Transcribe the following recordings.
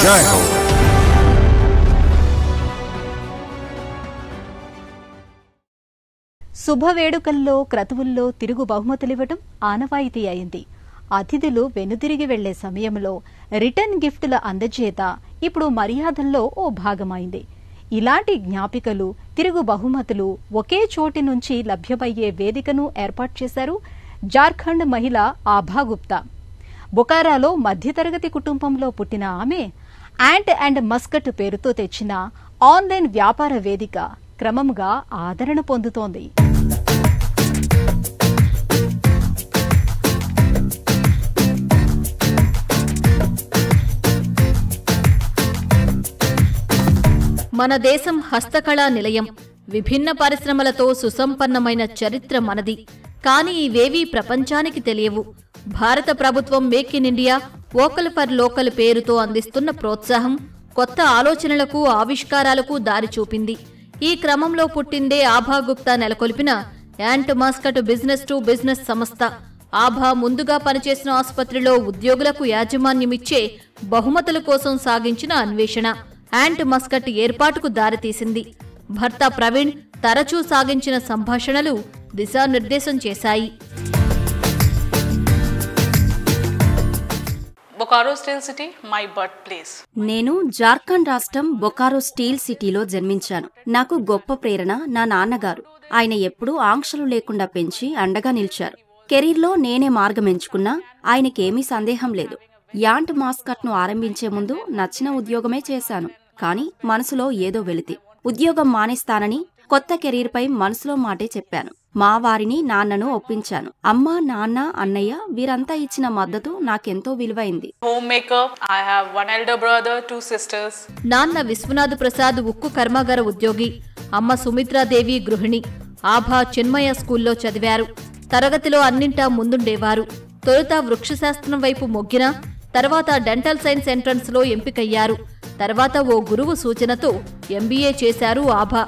జై హో. శుభవేడుకల్లో క్రతువుల్లో తిరుగు బహుమతులివ్వటం ఆనవాయితీ అయింది. అతిథులు వెనుదిరిగి వెళ్లే సమయంలో రిటర్న్ గిఫ్టుల అందజేత ఇప్పుడు మర్యాదల్లో ఓ భాగమైంది. ఇలాంటి జ్ఞాపికలు, తిరుగు బహుమతులు ఒకే చోటి నుంచి లభ్యమయ్యే వేదికను ఏర్పాటు చేశారు జార్ఖండ్ మహిళ ఆభా గుప్తా. బొకారాలో మధ్యతరగతి కుటుంబంలో పుట్టిన ఆమె యాంట్ అండ్ మస్కట్ పేరుతో తెచ్చిన ఆన్లైన్ వ్యాపార వేదిక క్రమంగా ఆదరణ పొందుతోంది. మన దేశం హస్తకళా నిలయం. విభిన్న పరిశ్రమలతో సుసంపన్నమైన చరిత్ర మనది. కానీ ఇవేవీ ప్రపంచానికి తెలియవు. భారత ప్రభుత్వం make in India, vocal for local పేరుతో అందిస్తున్న ప్రోత్సాహం కొత్త ఆలోచనలకు, ఆవిష్కారాలకు దారి చూపింది. ఈ క్రమంలో పుట్టిందే ఆభా గుప్తా నెలకొల్పిన ant mascot business to business సంస్థ. ఆభా ముందుగా పనిచేసిన ఆసుపత్రిలో ఉద్యోగులకు యాజమాన్యమిచ్చే బహుమతుల కోసం సాగించిన అన్వేషణ యాంట్ మస్కట్ ఏర్పాటుకు దారితీసింది. భర్త ప్రవీణ్ తరచూ సాగించిన సంభాషణలు దిశానిర్దేశం చేశాయి. Bokaro steel city my birth place. నేను జార్ఖండ్ రాష్ట్రం బొకారో స్టీల్ సిటీలో జన్మించాను. నాకు గొప్ప ప్రేరణ నా నాన్నగారు. ఆయన ఎప్పుడూ ఆంక్షలు లేకుండా పెంచి అండగా నిలిచారు. కెరీర్లో నేనే మార్గం ఎంచుకున్నా ఆయనకేమీ సందేహం లేదు. యాంట్ మాస్కట్ ను ఆరంభించే ముందు నచ్చిన ఉద్యోగమే చేశాను. కాని మనసులో ఏదో వెలితి. ఉద్యోగం మానేస్తానని కొత్త కెరీర్ పై మనసులో మాటే చెప్పాను. మా వారిని, నాన్నను ఒప్పించాను. అమ్మ, నాన్న, అన్నయ్య వీరంతా ఇచ్చిన మద్దతు నాకెంతో విలువైంది. Home maker. I have one elder brother, 2 sisters. నాన్న విశ్వనాథ్ ప్రసాద్ ఉక్కు కర్మాగార ఉద్యోగి, అమ్మ సుమిత్రాదేవి గృహిణి. ఆభా చిన్మయ స్కూల్లో చదివారు. తరగతిలో అన్నింటా ముందుండేవారు. తొలుత వృక్షశాస్త్రం వైపు మొగ్గిన తర్వాత డెంటల్ సైన్స్ ఎంట్రన్స్ లో ఎంపికయ్యారు. తర్వాత ఓ గురువు సూచనతో ఎంబీఏ చేశారు ఆభా.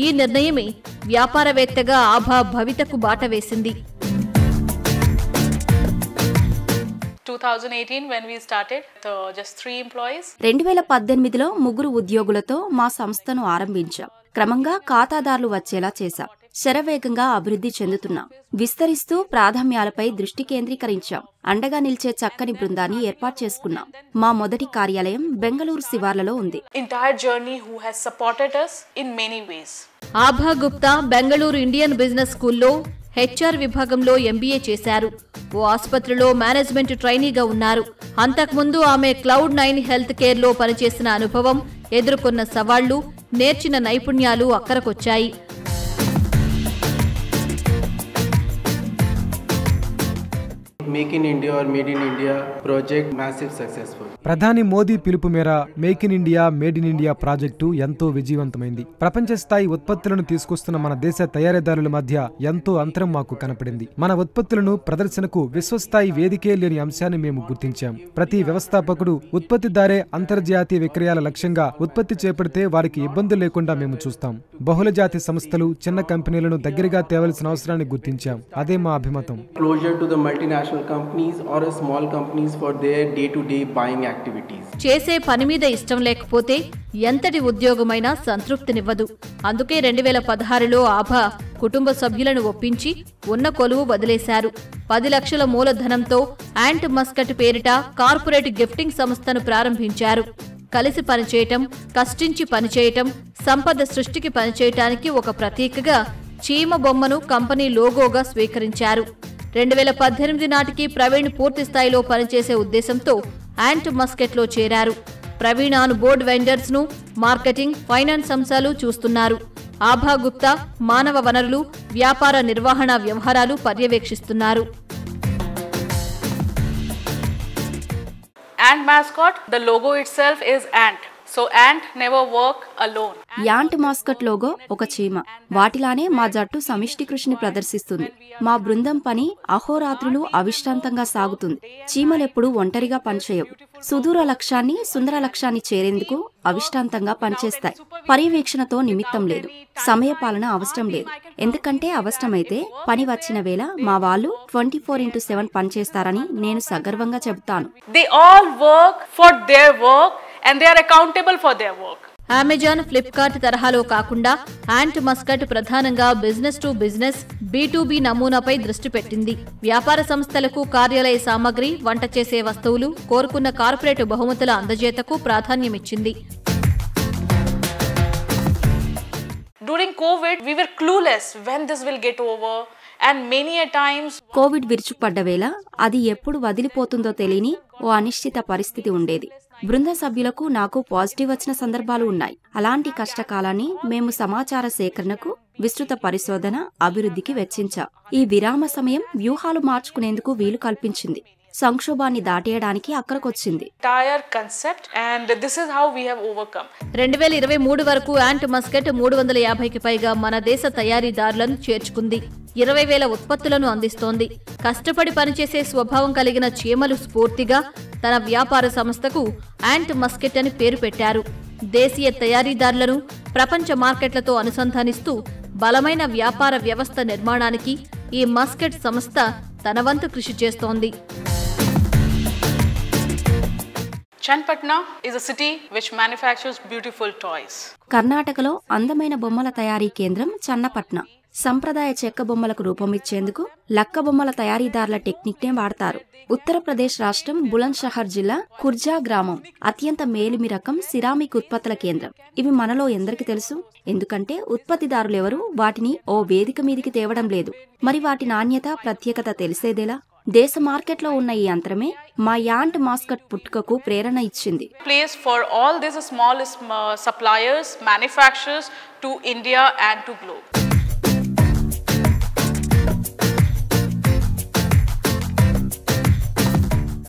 ఈ నిర్ణయమే వ్యాపారవేత్తగా ఆభా భవితకు బాట వేసింది. 2018 when we started, just 3 employees. 2018లో 3 ఉద్యోగులతో మా సంస్థను ఆరంభించాం. క్రమంగా ఖాతాదారులు వచ్చేలా చేశాం. శరవేగంగా అభివృద్ధి చెందుతున్నాం. విస్తరిస్తూ ప్రాధాన్యాలపై దృష్టి కేంద్రీకరించాం. అండగా నిలిచే చక్కని బృందాన్ని ఏర్పాటు చేసుకున్నాం. మా మొదటి కార్యాలయం బెంగళూరు శివార్లలో ఉంది. Entire journey who has supported us in many ways. Abha Gupta Bengaluru Indian business స్కూల్లో హెచ్ఆర్ విభాగంలో ఎంబీఏ చేశారు. ఓ ఆసుపత్రిలో మేనేజ్మెంట్ ట్రైనీగా ఉన్నారు. అంతకుముందు ఆమె Cloud9 హెల్త్ కేర్ లో పనిచేసిన అనుభవం, ఎదుర్కొన్న సవాళ్లు, నేర్చిన నైపుణ్యాలు అక్కరకొచ్చాయి. Make in India or made in India project massive successful. ప్రధాని మోదీ పిలుపు మేర make in India, made in India project ఎంతో విజయవంతమైంది. ప్రపంచ స్థాయి ఉత్పత్తులను తీసుకొస్తున్న మన దేశ తయారీదారుల మధ్య ఎంతో అంతరం మాకు కనపడింది. మన ఉత్పత్తులను ప్రదర్శనకు విశ్వస్థాయి వేదికే లేని అంశాన్ని మేము గుర్తించాం. ప్రతి వ్యవస్థాపకుడు ఉత్పత్తిదారే అంతర్జాతీయ విక్రయాల లక్ష్యంగా ఉత్పత్తి చేపడితే వారికి ఇబ్బందులు లేకుండా మేము చూస్తాం. బహుళజాతి సంస్థలు, చిన్న కంపెనీలను దగ్గరగా తేవలసిన అవసరాన్ని గుర్తించాం. అదే మా అభిమతం. Closer to the multinational companies or a small companies for their day-to-day buying activities. చేసే పని మీద ఇష్టం లేకపోతే ఎంతటి ఉద్యోగమైనా సంతృప్తినివ్వదు. అందుకే 2016లో ఆభా కుటుంబ సభ్యులను ఒప్పించి ఉన్న కొలువు వదిలేశారు. 10 లక్షల మూలధనంతో యాంట్ మస్కట్ పేరిట కార్పొరేట్ గిఫ్టింగ్ సంస్థను ప్రారంభించారు. కలిసి పనిచేయటం, కష్టించి పనిచేయటం, సంపద సృష్టికి పనిచేయటానికి ఒక ప్రతీకగా చీమ బొమ్మను కంపెనీ లోగోగా స్వీకరించారు. 2018 నాటికి ప్రవీణ్ పూర్తి స్థాయిలో పనిచేసే ఉద్దేశంతో యాంట్ మస్కట్లో చేరారు. ప్రవీణ్ ఆన్ బోర్డ్ వెండర్స్ ను, మార్కెటింగ్, ఫైనాన్స్ అంశాలు చూస్తున్నారు. ఆభా గుప్తా మానవ వనరులు, వ్యాపార నిర్వహణ వ్యవహారాలు పర్యవేక్షిస్తున్నారు. Ant mascot, the logo itself is ant. So ant never work alone. Ant mascot logo ఒక చీమ. వాటిలానే మా జట్టు సమిష్టి కృషిని ప్రదర్శిస్తుంది. మా బృందం పని అహోరాత్రులు అవిశ్రాంతంగా సాగుతుంది. చీమలెప్పుడు ఒంటరిగా పనిచేయవు. సుదూర లక్ష్యాన్ని, సుందర లక్ష్యాన్ని చేరేందుకు అవిశ్రాంతంగా పనిచేస్తాయి. పర్యవేక్షణతో నిమిత్తం లేదు. సమయపాలన అవసరం లేదు. ఎందుకంటే అవసరమైతే పని వచ్చిన వేళ మా వాళ్ళు 24/7 పనిచేస్తారని నేను సగర్వంగా చెబుతాను. They all work for their work and they are accountable for their work. Amazon, Flipkart తరహాలో కాకుండా యాంట్ మస్కట్ ప్రధానంగా బిజినెస్ టు బిజినెస్ B2B నమూనాపై దృష్టి పెట్టింది. వ్యాపార సంస్థలకు కార్యాలయ సామగ్రి, వంట చేసే వస్తువులు, కోరుకున్న corporate బహుమతుల అందజేతకు ప్రాధాన్యమిచ్చింది. During COVID, we were clueless when this will get over, and many a times Covid విరుచుకుపడ్డ వేళ అది ఎప్పుడు వదిలిపోతుందో తెలియని ఓ అనిశ్చిత పరిస్థితి ఉండేది. బృంద సభ్యులకు నాకు పాజిటివ్ వచ్చిన సందర్భాలు ఉన్నాయి. అలాంటి కష్టకాలాన్ని మేము సమాచార సేకరణకు, విస్తృత పరిశోధన, అభివృద్ధికి వెచ్చించాం. ఈ విరామ సమయం వ్యూహాలు మార్చుకునేందుకు వీలు కల్పించింది. సంక్షోభాన్ని దాటేయడానికి అక్కడికొచ్చింది. 2023 వరకు యాంట్ మస్కట్ 350కి పైగా మన దేశ తయారీదారులను చేర్చుకుంది. 20,000 ఉత్పత్తులను అందిస్తోంది. కష్టపడి పనిచేసే స్వభావం కలిగిన చీమలు స్ఫూర్తిగా తన వ్యాపార సంస్థకు యాంట్ మస్కట్ అని పేరు పెట్టారు. దేశీయ తయారీదారులను ప్రపంచ మార్కెట్లతో అనుసంధానిస్తూ బలమైన వ్యాపార వ్యవస్థ నిర్మాణానికి ఈ మస్కట్ సంస్థ తన వంతు కృషి చేస్తోంది. Chenapatna is a city which manufactures beautiful toys. కర్ణాటకలో అందమైన బొమ్మల తయారీ కేంద్రం చన్నపట్న. సంప్రదాయ చెక్క బొమ్మలకు రూపమిచ్చేందుకు లక్క బొమ్మల తయారీదారుల టెక్నిక్ నే వాడతారు. ఉత్తరప్రదేశ్ రాష్ట్రం బులంద్ షహర్ జిల్లా ఖుర్జా గ్రామం అత్యంత మేలిమి రకం సిరామిక్ ఉత్పత్తుల కేంద్రం. ఇవి మనలో ఎందరికి తెలుసు? ఎందుకంటే ఉత్పత్తిదారులెవరూ వాటిని ఓ వేదిక మీదికి తేవడం లేదు. మరి వాటి నాణ్యత, ప్రత్యేకత తెలిసేదేలా? దేశ మార్కెట్లో ఉన్న ఈ అంతరమే మా యాంట్ మస్కట్ పుట్టుకకు ప్రేరణ ఇచ్చింది. Place for all these small suppliers, manufacturers to India and to globe.